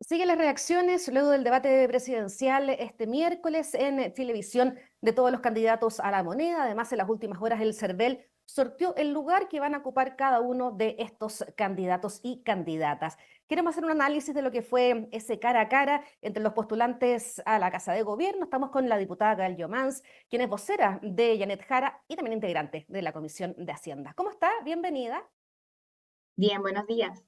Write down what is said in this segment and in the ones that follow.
Siguen las reacciones luego del debate presidencial este miércoles en televisión de todos los candidatos a la moneda. Además, en las últimas horas el CERVEL sorteó el lugar que van a ocupar cada uno de estos candidatos y candidatas. Queremos hacer un análisis de lo que fue ese cara a cara entre los postulantes a la Casa de Gobierno. Estamos con la diputada Gael Llomans, quien es vocera de Janet Jara y también integrante de la Comisión de Hacienda. ¿Cómo está? Bienvenida. Bien, buenos días.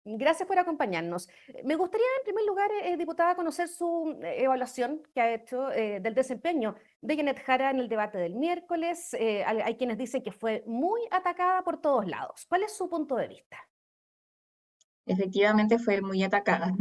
Gracias por acompañarnos. Me gustaría, en primer lugar, diputada, conocer su evaluación que ha hecho del desempeño de Janet Jara en el debate del miércoles. Hay quienes dicen que fue muy atacada por todos lados. ¿Cuál es su punto de vista? Efectivamente fue muy atacada.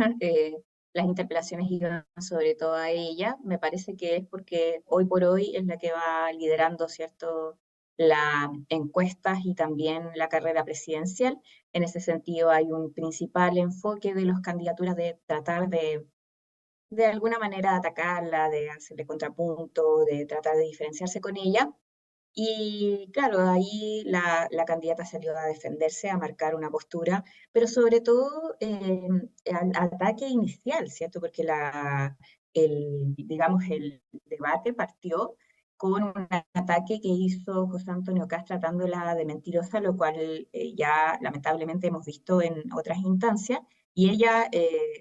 Las interpelaciones iban sobre todo a ella. Me parece que es porque hoy por hoy es la que va liderando, ¿cierto?, las encuestas y también la carrera presidencial. En ese sentido hay un principal enfoque de las candidaturas de tratar de alguna manera atacarla, de hacerle contrapunto, de tratar de diferenciarse con ella. Y claro, ahí la candidata salió a defenderse, a marcar una postura, pero sobre todo al ataque inicial, ¿cierto? Porque digamos, el debate partió con un ataque que hizo José Antonio Cast tratándola de mentirosa, lo cual ya lamentablemente hemos visto en otras instancias, y ella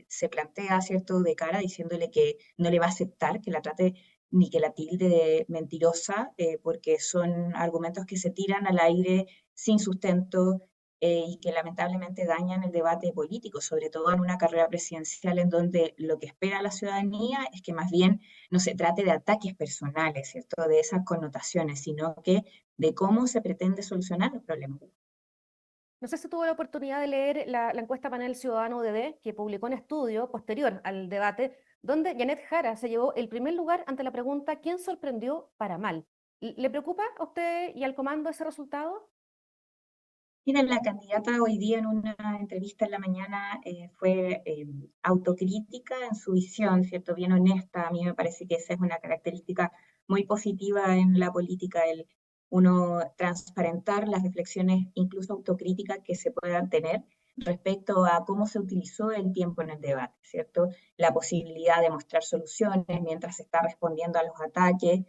se plantea, ¿cierto?, de cara diciéndole que no le va a aceptar que la trate ni que la tilde de mentirosa, porque son argumentos que se tiran al aire sin sustento y que lamentablemente dañan el debate político, sobre todo en una carrera presidencial en donde lo que espera la ciudadanía es que más bien no se trate de ataques personales, ¿cierto?, de esas connotaciones, sino que de cómo se pretende solucionar los problemas. No sé si tuvo la oportunidad de leer la encuesta Panel Ciudadano UDD, que publicó un estudio posterior al debate, donde Janet Jara se llevó el primer lugar ante la pregunta ¿quién sorprendió para mal? ¿Le preocupa a usted y al comando ese resultado? Miren, la candidata hoy día en una entrevista en la mañana fue autocrítica en su visión, ¿cierto? Bien honesta. A mí me parece que esa es una característica muy positiva en la política, el uno transparentar las reflexiones, incluso autocríticas, que se puedan tener respecto a cómo se utilizó el tiempo en el debate, ¿cierto? La posibilidad de mostrar soluciones mientras se está respondiendo a los ataques.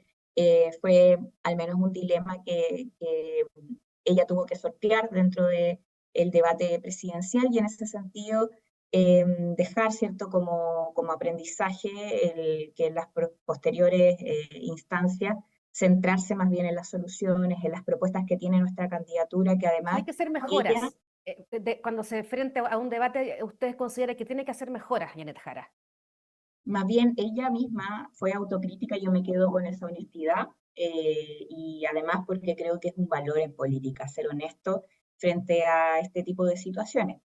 Fue al menos un dilema que ella tuvo que sortear dentro del debate presidencial y en ese sentido dejar, ¿cierto?, como aprendizaje que en las posteriores instancias centrarse más bien en las soluciones, en las propuestas que tiene nuestra candidatura, que O sea, hay además que hacer ella, mejoras. Cuando se frente a un debate, ¿ustedes consideran que tiene que hacer mejoras, Janet Jara? más bien ella misma fue autocrítica, yo me quedo con esa honestidad y además porque creo que es un valor en política, ser honesto frente a este tipo de situaciones.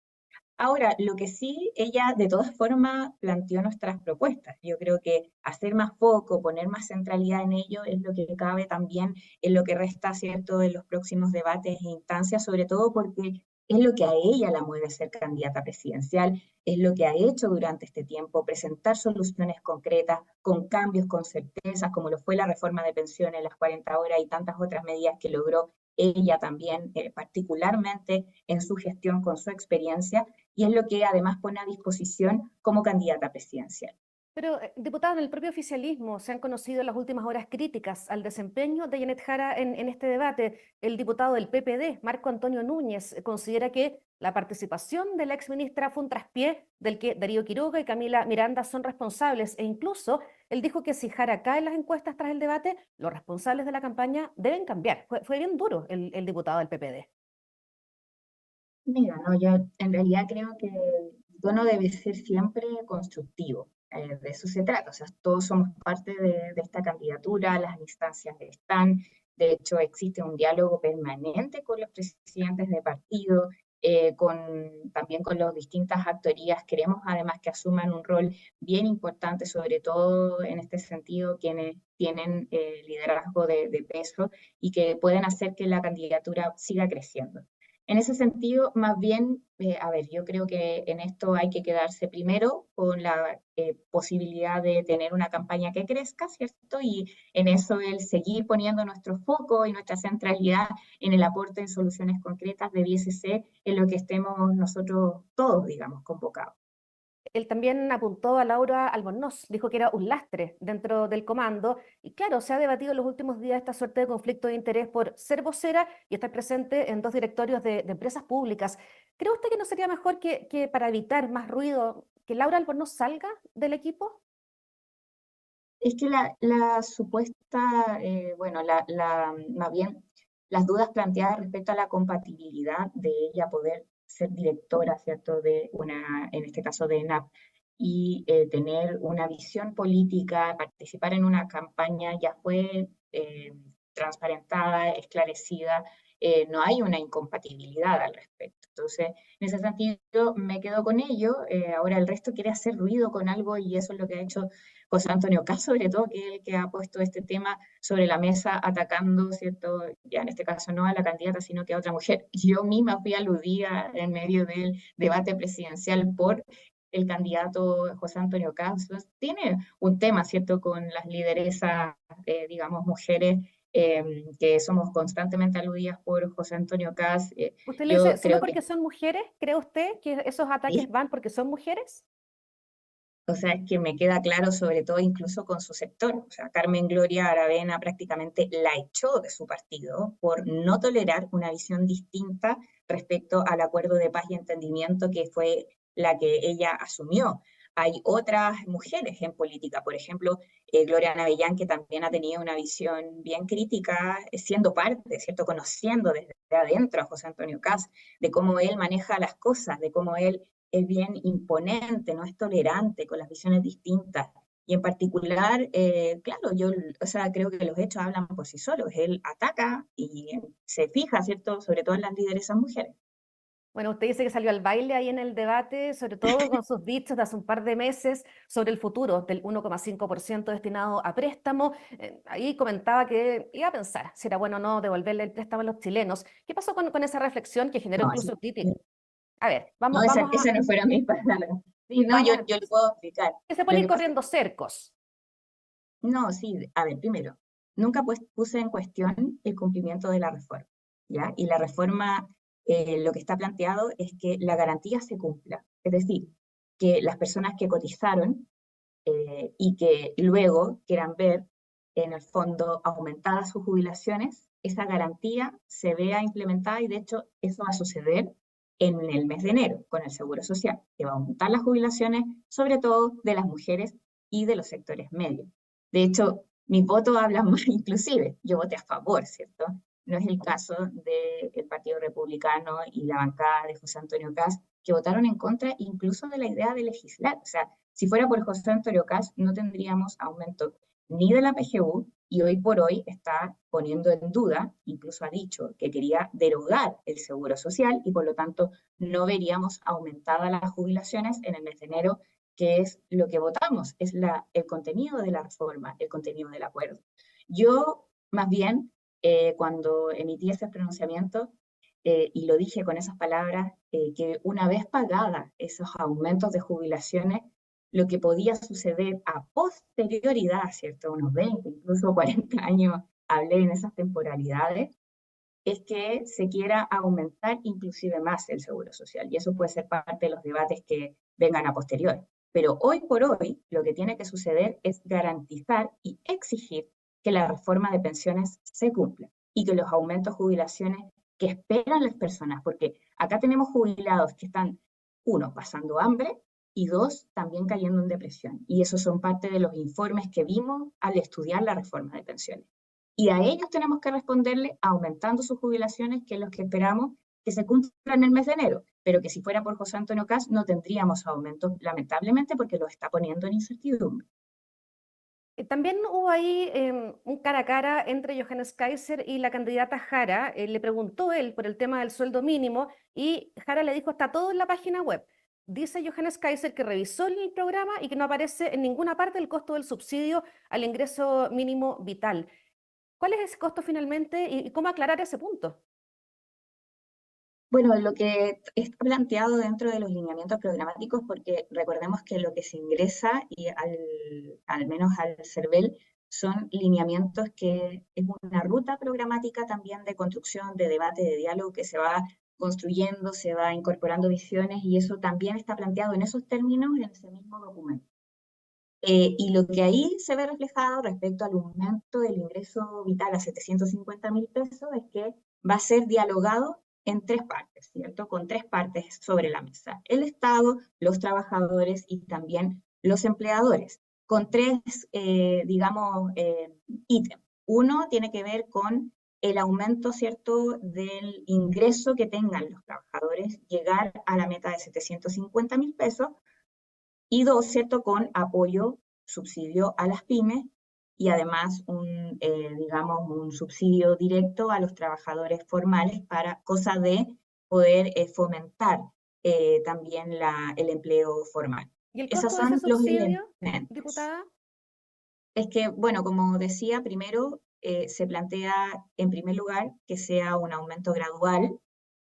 Ahora, lo que sí, ella de todas formas planteó nuestras propuestas. Yo creo que hacer más foco, poner más centralidad en ello es lo que cabe también en lo que resta, ¿cierto?, en los próximos debates e instancias, sobre todo porque es lo que a ella la mueve a ser candidata presidencial, es lo que ha hecho durante este tiempo, presentar soluciones concretas, con cambios, con certezas, como lo fue la reforma de pensiones, las 40 horas y tantas otras medidas que logró ella también, particularmente en su gestión con su experiencia, y es lo que además pone a disposición como candidata presidencial. Pero, diputado, en el propio oficialismo se han conocido en las últimas horas críticas al desempeño de Janet Jara en este debate. El diputado del PPD, Marco Antonio Núñez, considera que la participación de la exministra fue un traspié del que Darío Quiroga y Camila Miranda son responsables. E incluso él dijo que si Jara cae en las encuestas tras el debate, los responsables de la campaña deben cambiar. Fue bien duro el diputado del PPD. Mira, no, yo en realidad creo que el tono debe ser siempre constructivo. De eso se trata. O sea, todos somos parte de esta candidatura, las instancias están. De hecho, existe un diálogo permanente con los presidentes de partido, también con las distintas actorías. Queremos además que asuman un rol bien importante, sobre todo en este sentido, quienes tienen liderazgo de peso y que pueden hacer que la candidatura siga creciendo. En ese sentido, más bien, a ver, yo creo que en esto hay que quedarse primero con la posibilidad de tener una campaña que crezca, ¿cierto? Y en eso el seguir poniendo nuestro foco y nuestra centralidad en el aporte de soluciones concretas debiese ser en lo que estemos nosotros todos, digamos, convocados. él también apuntó a Laura Albornoz, dijo que era un lastre dentro del comando. Y claro, se ha debatido en los últimos días esta suerte de conflicto de interés por ser vocera y estar presente en dos directorios de empresas públicas. ¿Cree usted que no sería mejor que para evitar más ruido, que Laura Albornoz salga del equipo? Es que la supuesta, bueno, más bien las dudas planteadas respecto a la compatibilidad de ella poder ser directora, ¿cierto?, de una, en este caso de ENAP, y tener una visión política, participar en una campaña, ya fue transparentada, esclarecida, no hay una incompatibilidad al respecto. Entonces, en ese sentido, me quedo con ello. Ahora el resto quiere hacer ruido con algo y eso es lo que ha hecho José Antonio Caz, sobre todo, que es el que ha puesto este tema sobre la mesa, atacando, ¿cierto? Ya en este caso no a la candidata, sino que a otra mujer. Yo misma fui aludida en medio del debate presidencial por el candidato José Antonio Caz. Tiene un tema, ¿cierto?, con las lideresas, digamos, mujeres, que somos constantemente aludidas por José Antonio Caz. ¿Usted lo dice Yo solo creo que porque son mujeres? ¿Cree usted que esos ataques sí. van porque son mujeres? O sea, es que me queda claro, sobre todo incluso con su sector. O sea, Carmen Gloria Aravena prácticamente la echó de su partido por no tolerar una visión distinta respecto al acuerdo de paz y entendimiento que fue la que ella asumió. Hay otras mujeres en política, por ejemplo, Gloria Navellán, que también ha tenido una visión bien crítica, siendo parte, ¿cierto? Conociendo desde adentro a José Antonio Caz, de cómo él maneja las cosas, de cómo él es bien imponente, no es tolerante con las visiones distintas. Y en particular, claro, yo, o sea, creo que los hechos hablan por sí solos. Él ataca y se fija, ¿cierto?, sobre todo en las lideresas mujeres. Bueno, usted dice que salió al baile ahí en el debate, sobre todo con sus dichos de hace un par de meses sobre el futuro del 1,5% destinado a préstamo. Ahí comentaba que iba a pensar si era bueno o no devolverle el préstamo a los chilenos. ¿Qué pasó con esa reflexión que generó No, así, incluso crítica? A ver, no, esa no fueron mis palabras. Sí, no, vamos a, yo le puedo explicar. que se Lo pueden ir que pasa, corriendo cercos. no, sí, a ver, primero, nunca puse en cuestión el cumplimiento de la reforma, ¿ya? Y la reforma, lo que está planteado es que la garantía se cumpla. Es decir, que las personas que cotizaron y que luego quieran ver en el fondo aumentadas sus jubilaciones, esa garantía se vea implementada y de hecho eso va a suceder en el mes de enero con el Seguro Social, que va a aumentar las jubilaciones, sobre todo de las mujeres y de los sectores medios. De hecho, mi voto habla más inclusive, yo voté a favor, ¿cierto? No es el caso del Partido Republicano y la bancada de José Antonio Caz, que votaron en contra incluso de la idea de legislar. O sea, si fuera por José Antonio Caz, no tendríamos aumento ni de la PGU y hoy por hoy está poniendo en duda, incluso ha dicho que quería derogar el seguro social y por lo tanto no veríamos aumentadas las jubilaciones en el mes de enero, que es lo que votamos, es el contenido de la reforma, el contenido del acuerdo. Yo, más bien, cuando emití ese pronunciamiento, y lo dije con esas palabras, que una vez pagadas esos aumentos de jubilaciones, lo que podía suceder a posterioridad, ¿cierto? Unos 20, incluso 40 años, hablé en esas temporalidades, es que se quiera aumentar inclusive más el seguro social. Y eso puede ser parte de los debates que vengan a posteriori. Pero hoy por hoy, lo que tiene que suceder es garantizar y exigir que la reforma de pensiones se cumpla y que los aumentos de jubilaciones que esperan las personas, porque acá tenemos jubilados que están, uno, pasando hambre, y dos, también cayendo en depresión. Y esos son parte de los informes que vimos al estudiar la reforma de pensiones. Y a ellos tenemos que responderle aumentando sus jubilaciones, que es lo que esperamos que se cumplan en el mes de enero. Pero que si fuera por José Antonio Caz no tendríamos aumentos, lamentablemente, porque lo está poniendo en incertidumbre. También hubo ahí un cara a cara entre Johannes Kaiser y la candidata Jara. Le preguntó él por el tema del sueldo mínimo y Jara le dijo, está todo en la página web. Dice Johannes Kaiser que revisó el programa y que no aparece en ninguna parte el costo del subsidio al ingreso mínimo vital. ¿Cuál es ese costo finalmente y cómo aclarar ese punto? Bueno, lo que está planteado dentro de los lineamientos programáticos, porque recordemos que lo que se ingresa y al menos al CERVEL son lineamientos que es una ruta programática también de construcción, de debate, de diálogo que se va construyendo, se va incorporando visiones y eso también está planteado en esos términos en ese mismo documento. Y lo que ahí se ve reflejado respecto al aumento del ingreso vital a 750.000 pesos es que va a ser dialogado en tres partes, ¿cierto? Con tres partes sobre la mesa. El Estado, los trabajadores y también los empleadores, con tres, digamos, ítems. Uno tiene que ver con el aumento, ¿cierto?, del ingreso que tengan los trabajadores, llegar a la meta de 750.000 pesos, y dos, ¿cierto?, con apoyo, subsidio a las pymes y además digamos, un subsidio directo a los trabajadores formales para cosa de poder fomentar también el empleo formal. ¿Y el Esos costo de ese son los subsidio, elementos. diputada? Es que, bueno, como decía, primero se plantea en primer lugar que sea un aumento gradual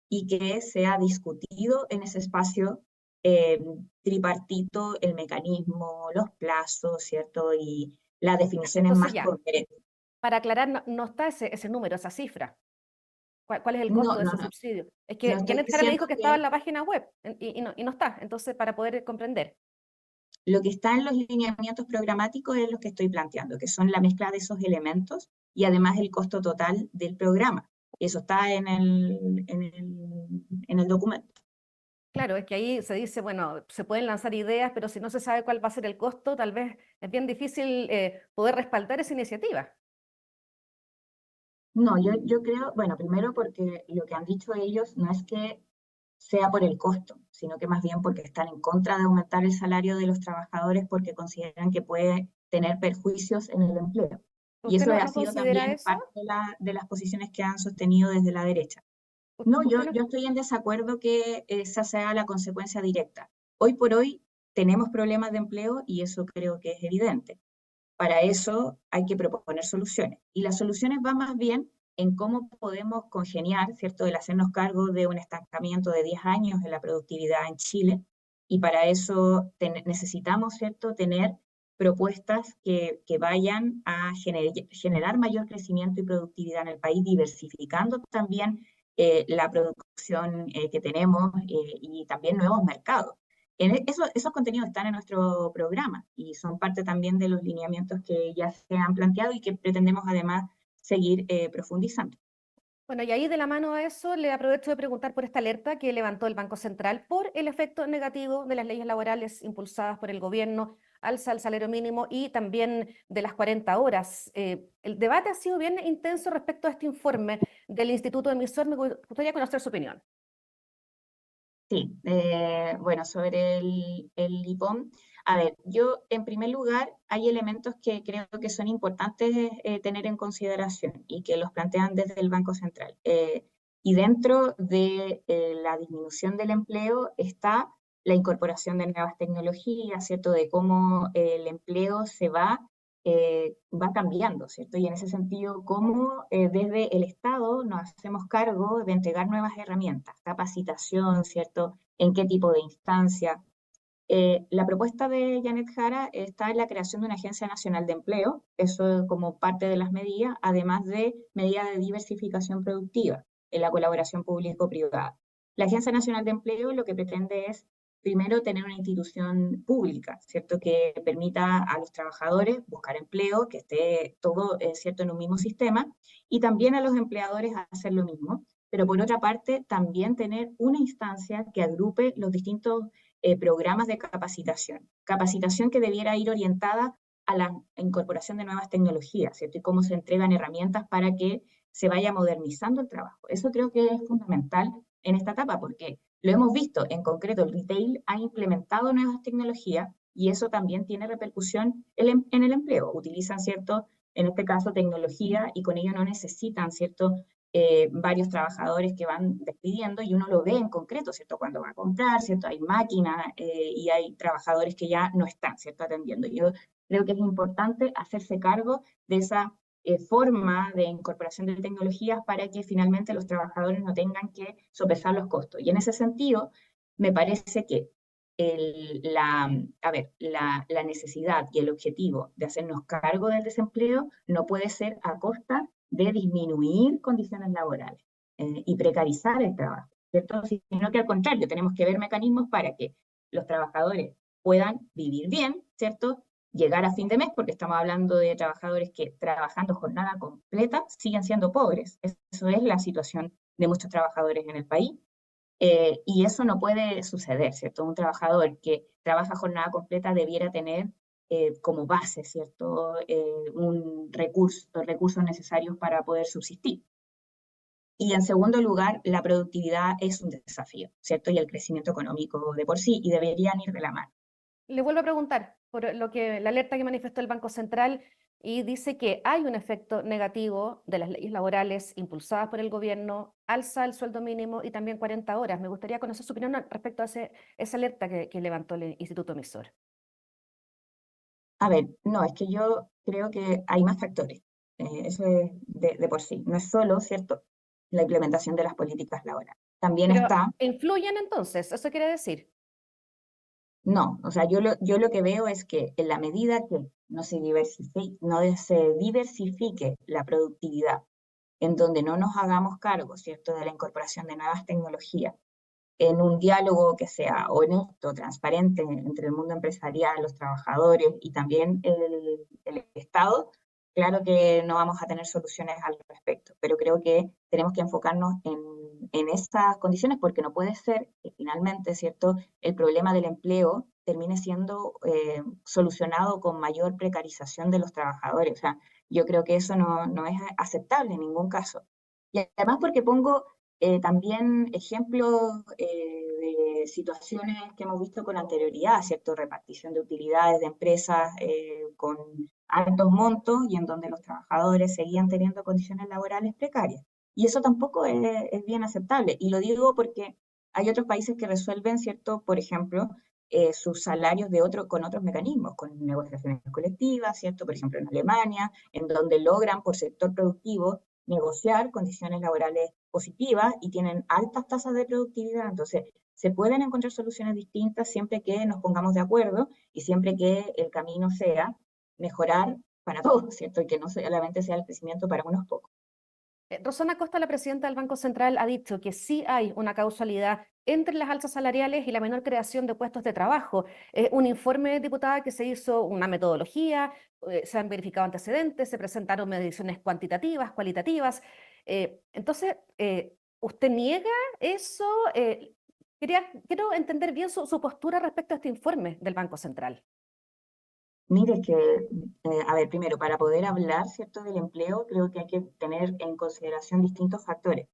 y que sea discutido en ese espacio eh, tripartito el mecanismo, los plazos, ¿cierto? Y las definiciones Entonces más ya, concretas. para aclarar, no está ese número, esa cifra. ¿Cuál es el No, costo de no, ese no. subsidio? Es No que estoy Janet Jara me diciendo dijo que estaba que en la página web y no está, entonces para poder comprender. lo que está en los lineamientos programáticos es lo que estoy planteando, que son la mezcla de esos elementos y además el costo total del programa. Eso está en el documento. Claro, es que ahí se dice, bueno, se pueden lanzar ideas, pero si no se sabe cuál va a ser el costo, tal vez es bien difícil poder respaldar esa iniciativa. No, yo creo, bueno, primero porque lo que han dicho ellos no es que sea por el costo, sino que más bien porque están en contra de aumentar el salario de los trabajadores porque consideran que puede tener perjuicios en el empleo. Y ¿Usted eso ha no sido considera también eso? parte de las posiciones que han sostenido desde la derecha. No, ¿Usted yo, no? yo estoy en desacuerdo que esa sea la consecuencia directa. Hoy por hoy tenemos problemas de empleo y eso creo que es evidente. Para eso hay que proponer soluciones. Y las soluciones van más bien en cómo podemos congeniar, ¿cierto?, el hacernos cargo de un estancamiento de 10 años en la productividad en Chile. Y para eso necesitamos, ¿cierto?, tener propuestas que vayan a generar mayor crecimiento y productividad en el país, diversificando también la producción que tenemos y también nuevos mercados. Esos contenidos están en nuestro programa y son parte también de los lineamientos que ya se han planteado y que pretendemos además seguir profundizando. Bueno, y ahí de la mano a eso le aprovecho de preguntar por esta alerta que levantó el Banco Central por el efecto negativo de las leyes laborales impulsadas por el gobierno, alza al salario mínimo y también de las 40 horas. El debate ha sido bien intenso respecto a este informe del Instituto Emisor. Me gustaría conocer su opinión. Sí, bueno, sobre el IPOM, a ver, yo en primer lugar hay elementos que creo que son importantes tener en consideración y que los plantean desde el Banco Central. Y dentro de la disminución del empleo está la incorporación de nuevas tecnologías, ¿cierto? De cómo el empleo va cambiando, ¿cierto? Y en ese sentido, cómo desde el Estado nos hacemos cargo de entregar nuevas herramientas, capacitación, ¿cierto? En qué tipo de instancia. La propuesta de Janet Jara está en la creación de una Agencia Nacional de Empleo, eso como parte de las medidas, además de medidas de diversificación productiva en la colaboración público-privada. La Agencia Nacional de Empleo lo que pretende es, primero, tener una institución pública, ¿cierto?, que permita a los trabajadores buscar empleo, que esté todo, ¿cierto?, en un mismo sistema, y también a los empleadores a hacer lo mismo, pero por otra parte, también tener una instancia que agrupe los distintos programas de capacitación. Capacitación que debiera ir orientada a la incorporación de nuevas tecnologías, ¿cierto? Y cómo se entregan herramientas para que se vaya modernizando el trabajo. Eso creo que es fundamental en esta etapa, porque lo hemos visto, en concreto el retail ha implementado nuevas tecnologías y eso también tiene repercusión en el empleo. Utilizan, ¿cierto?, en este caso tecnología y con ello no necesitan, ¿cierto?, varios trabajadores que van despidiendo y uno lo ve en concreto, ¿cierto? Cuando va a comprar, ¿cierto? Hay máquinas y hay trabajadores que ya no están, ¿cierto? Atendiendo. Yo creo que es importante hacerse cargo de esa forma de incorporación de tecnologías para que finalmente los trabajadores no tengan que sopesar los costos. Y en ese sentido, me parece que la necesidad y el objetivo de hacernos cargo del desempleo no puede ser a costa de disminuir condiciones laborales y precarizar el trabajo. ¿cierto? Sino que al contrario, tenemos que ver mecanismos para que los trabajadores puedan vivir bien, ¿cierto? Llegar a fin de mes, porque estamos hablando de trabajadores que trabajando jornada completa siguen siendo pobres. Eso es la situación de muchos trabajadores en el país. Y eso no puede suceder, ¿cierto? Un trabajador que trabaja jornada completa debiera tener como base, ¿cierto? Los recursos necesarios para poder subsistir. Y en segundo lugar, la productividad es un desafío, ¿cierto? Y el crecimiento económico de por sí, y deberían ir de la mano. Le vuelvo a preguntar por lo que la alerta que manifestó el Banco Central y dice que hay un efecto negativo de las leyes laborales impulsadas por el gobierno, alza el sueldo mínimo y también 40 horas. Me gustaría conocer su opinión respecto a esa alerta que levantó el Instituto Emisor. A ver, no, es que yo creo que hay más factores. Eso es de por sí. No es solo, ¿cierto?, la implementación de las políticas laborales. También Pero está. influyen entonces, eso quiere decir. No, o sea, yo lo que veo es que en la medida que no se diversifique la productividad, en donde no nos hagamos cargo, ¿cierto?, de la incorporación de nuevas tecnologías, en un diálogo que sea honesto, transparente entre el mundo empresarial, los trabajadores y también el Estado, claro que no vamos a tener soluciones al respecto, pero creo que tenemos que enfocarnos en esas condiciones porque no puede ser que finalmente, ¿cierto?, el problema del empleo termine siendo solucionado con mayor precarización de los trabajadores. O sea, yo creo que eso no es aceptable en ningún caso. Y además porque pongo también ejemplos de situaciones que hemos visto con anterioridad, ¿cierto? Repartición de utilidades de empresas con altos montos y en donde los trabajadores seguían teniendo condiciones laborales precarias. Y eso tampoco es bien aceptable. Y lo digo porque hay otros países que resuelven, ¿cierto? Por ejemplo, sus salarios con otros mecanismos, con negociaciones colectivas, ¿cierto? Por ejemplo, en Alemania, en donde logran por sector productivo negociar condiciones laborales positivas y tienen altas tasas de productividad. Entonces, se pueden encontrar soluciones distintas siempre que nos pongamos de acuerdo y siempre que el camino sea mejorar para todos, ¿cierto? Y que no solamente sea el crecimiento para unos pocos. Rosana Costa, la presidenta del Banco Central, ha dicho que sí hay una causalidad entre las alzas salariales y la menor creación de puestos de trabajo. Un informe, diputada, que se hizo una metodología, se han verificado antecedentes, se presentaron mediciones cuantitativas, cualitativas. Entonces, ¿usted niega eso? Quiero entender bien su postura respecto a este informe del Banco Central. Mire que, a ver, primero, para poder hablar, ¿cierto?, del empleo, creo que hay que tener en consideración distintos factores,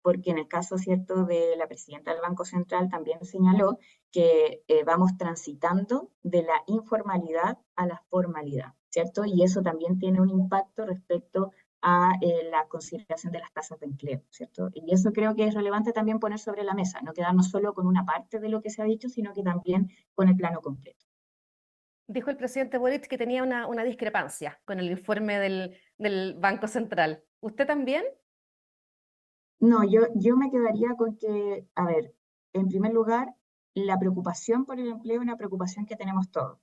porque en el caso, ¿cierto?, de la presidenta del Banco Central también señaló que vamos transitando de la informalidad a la formalidad, ¿cierto? Y eso también tiene un impacto respecto a la consideración de las tasas de empleo, ¿cierto? Y eso creo que es relevante también poner sobre la mesa, no quedarnos solo con una parte de lo que se ha dicho, sino que también con el plano completo. Dijo el presidente Boric que tenía una discrepancia con el informe del Banco Central. ¿Usted también? No, yo me quedaría con que, a ver, en primer lugar, la preocupación por el empleo es una preocupación que tenemos todos.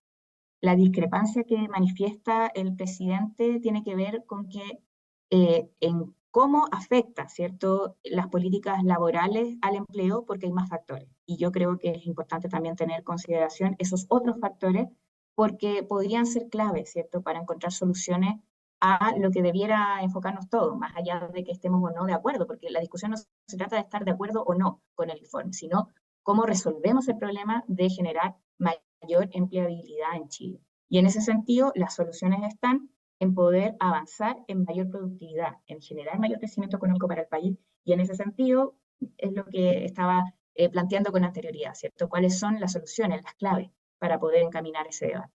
La discrepancia que manifiesta el presidente tiene que ver con que en cómo afecta, ¿cierto?, las políticas laborales al empleo, porque hay más factores. Y yo creo que es importante también tener en consideración esos otros factores, porque podrían ser claves, ¿cierto?, para encontrar soluciones a lo que debiera enfocarnos todos, más allá de que estemos o no de acuerdo, porque la discusión no se trata de estar de acuerdo o no con el informe, sino cómo resolvemos el problema de generar mayor empleabilidad en Chile. Y en ese sentido, las soluciones están en poder avanzar en mayor productividad, en generar mayor crecimiento económico para el país. Y en ese sentido, es lo que estaba planteando con anterioridad, ¿cierto? ¿Cuáles son las soluciones, las claves para poder encaminar ese debate?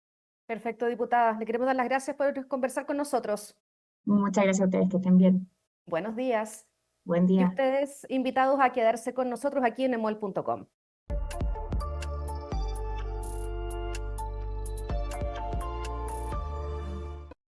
Perfecto, diputada. Le queremos dar las gracias por conversar con nosotros. Muchas gracias a ustedes, que estén bien. Buenos días. Buen Y día. ustedes invitados a quedarse con nosotros aquí en emol.com.